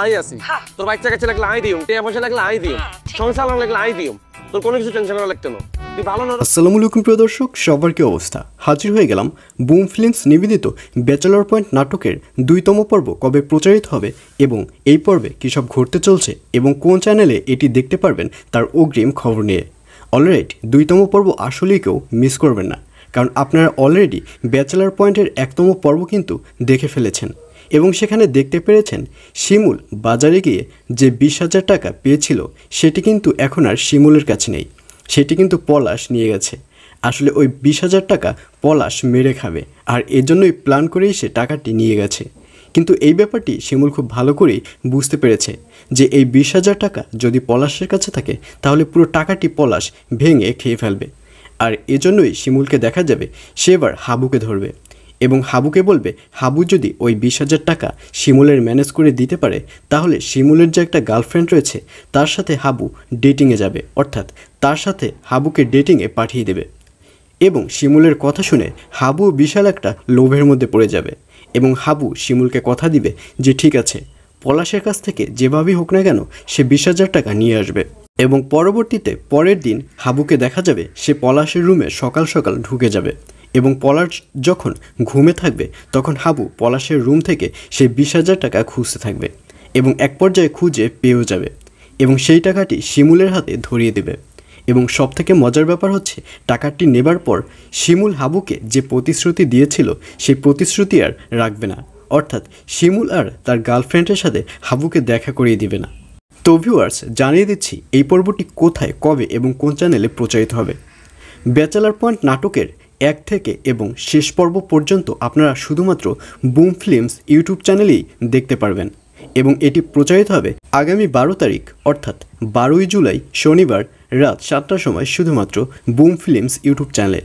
I আছি তোর বাচ্চা কাছে লাগলে আই দিও টিয়া পয়সা লাগলে আই দিও সংসার লাগলে আই দিও তোর কোনো কিছু টেনশন করা লাগতো না তুই ভালো না। আসসালামু আলাইকুম প্রিয় দর্শক, সবার কি অবস্থা? হাজির হয়ে গেলাম বুম ফিল্মস নিবেদিত ব্যাচেলর পয়েন্ট নাটকের 2তম পর্ব কবে প্রচারিত হবে এবং এই পর্বে কী সব ঘটতে চলছে এবং কোন চ্যানেলে এটি দেখতে পারবেন তার অগ্রিম খবর নিয়ে। অলরাইট, 2তম পর্ব আসলেই কেউ মিস করবেন না, কারণ আপনারা অলরেডি ব্যাচেলর পয়েন্টের 1তম পর্ব কিন্তু দেখে ফেলেছেন এবং সেখানে দেখতে পেরেছেন শিমুল বাজারে গিয়ে যে 20,000 টাকা পেয়েছিল সেটি কিন্তু এখন আর শিমুলের কাছে নেই, সেটি কিন্তু পলাশ নিয়ে গেছে। আসলে ওই 20,000 টাকা পলাশ মেরে খাবে আর এজন্যই প্ল্যান করেই সে টাকাটি নিয়ে গেছে। কিন্তু এই ব্যাপারটি শিমুল খুব ভালো করেই বুঝতে পেরেছে যে এই 20,000 টাকা যদি পলাশের কাছে থাকে তাহলে পুরো টাকাটি পলাশ ভেঙে খেয়ে ফেলবে। আর এজন্যই শিমুলকে দেখা যাবে সে এবার হাবুকে ধরবে এবং হাবুকে বলবে হাবু যদি ওই 20,000 টাকা শিমুলের ম্যানেজ করে দিতে পারে তাহলে শিমুলের যে একটা গার্লফ্রেন্ড রয়েছে তার সাথে হাবু ডেটিংয়ে যাবে, অর্থাৎ তার সাথে হাবুকে ডেটিংয়ে পাঠিয়ে দেবে। এবং শিমুলের কথা শুনে হাবু বিশাল একটা লোভের মধ্যে পড়ে যাবে এবং হাবু শিমুলকে কথা দিবে যে ঠিক আছে, পলাশের কাছ থেকে যেভাবেই হোক না কেন সে 20,000 টাকা নিয়ে আসবে। এবং পরবর্তীতে পরের দিন হাবুকে দেখা যাবে সে পলাশের রুমে সকাল সকাল ঢুকে যাবে এবং পলাশ যখন ঘুমে থাকবে তখন হাবু পলাশের রুম থেকে সেই 20,000 টাকা খুঁজতে থাকবে এবং এক পর্যায়ে খুঁজে পেয়েও যাবে এবং সেই টাকাটি শিমুলের হাতে ধরিয়ে দেবে। এবং সবথেকে মজার ব্যাপার হচ্ছে টাকাটি নেবার পর শিমুল হাবুকে যে প্রতিশ্রুতি দিয়েছিল সেই প্রতিশ্রুতি আর রাখবে না, অর্থাৎ শিমুল আর তার গার্লফ্রেন্ডের সাথে হাবুকে দেখা করিয়ে দিবে না। তো ভিউয়ার্স, জানিয়ে দিচ্ছি এই পর্বটি কোথায়, কবে এবং কোন চ্যানেলে প্রচারিত হবে। ব্যাচেলর পয়েন্ট নাটকের 1 থেকে এবং শেষ পর্ব পর্যন্ত আপনারা শুধুমাত্র বুম ফিল্মস ইউটিউব চ্যানেলেই দেখতে পারবেন এবং এটি প্রচারিত হবে আগামী 12 তারিখ অর্থাৎ 12ই জুলাই শনিবার রাত 7টার সময় শুধুমাত্র বুম ফিল্মস ইউটিউব চ্যানেলে।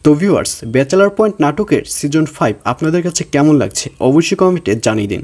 তো ভিউয়ার্স, ব্যাচেলর পয়েন্ট নাটকের সিজন 5 আপনাদের কাছে কেমন লাগছে অবশ্যই কমেন্টে জানিয়ে দিন।